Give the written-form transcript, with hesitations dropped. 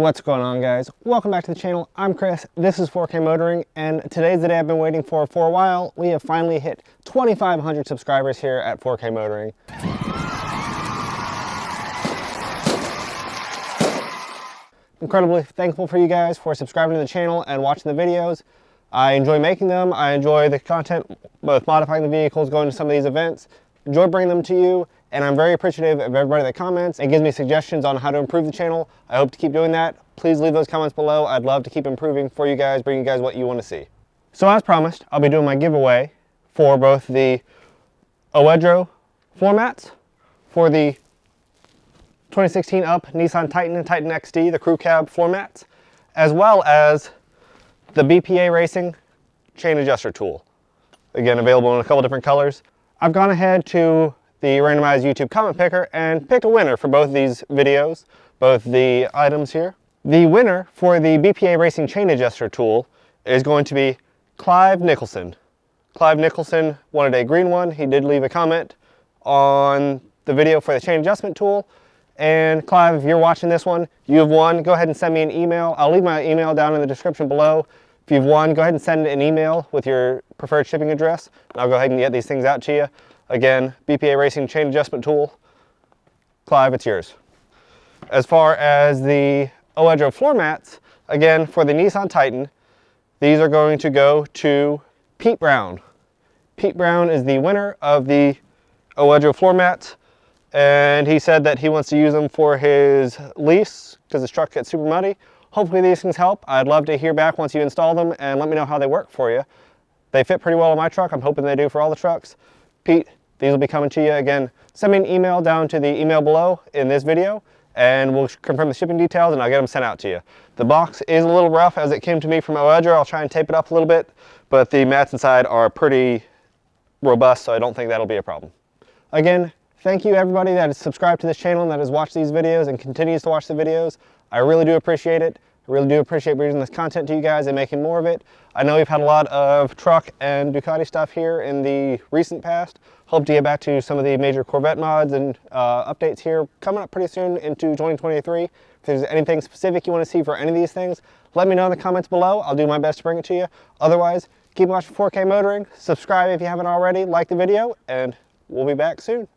What's going on, guys? Welcome back to the channel. I'm Chris. This is 4K Motoring, and today's the day I've been waiting for a while. We have finally hit 2,500 subscribers here at 4K Motoring. Incredibly thankful for you guys for subscribing to the channel and watching the videos. I enjoy making them. I enjoy the content, both modifying the vehicles, going to some of these events. Enjoy bringing them to you, and I'm very appreciative of everybody that comments and gives me suggestions on how to improve the channel. I hope to keep doing that. Please leave those comments below. I'd love to keep improving for you guys, bring you guys what you want to see. So as promised, I'll be doing my giveaway for both the AUXITO floor mats for the 2016 up Nissan Titan and Titan XD, the crew cab floor mats, as well as the BPA Racing chain adjuster tool. Again, available in a couple different colors. I've gone ahead to the randomized YouTube comment picker and picked a winner for both these videos, both the items here. The winner for the BPA Racing chain adjuster tool is going to be Clive Nicholson. Clive Nicholson wanted a green one. He did leave a comment on the video for the chain adjustment tool. And Clive, if you're watching this one, you have won. Go ahead and send me an email. I'll leave my email down in the description below. If you've won, go ahead and send an email with your preferred shipping address, and I'll go ahead and get these things out to you. Again, BPA Racing chain adjustment tool. Clive, it's yours. As far as the AUXITO floor mats, again, for the Nissan Titan, these are going to go to Pete Brown. Pete Brown is the winner of the AUXITO floor mats, and he said that he wants to use them for his lease because his truck gets super muddy. Hopefully these things help. I'd love to hear back once you install them and let me know how they work for you. They fit pretty well on my truck. I'm hoping they do for all the trucks. Pete, these will be coming to you. Again, send me an email down to the email below in this video and we'll confirm the shipping details and I'll get them sent out to you. The box is a little rough as it came to me from AUXITO. I'll try and tape it up a little bit, but the mats inside are pretty robust, so I don't think that'll be a problem. Again, thank you everybody that is subscribed to this channel and that has watched these videos and continues to watch the videos. I really do appreciate it. I really do appreciate bringing this content to you guys and making more of it. I know we've had a lot of truck and Ducati stuff here in the recent past. Hope to get back to some of the major Corvette mods and updates here coming up pretty soon into 2023. If there's anything specific you want to see for any of these things, let me know in the comments below. I'll do my best to bring it to you. Otherwise, keep watching 4K Motoring. Subscribe if you haven't already. Like the video, and we'll be back soon.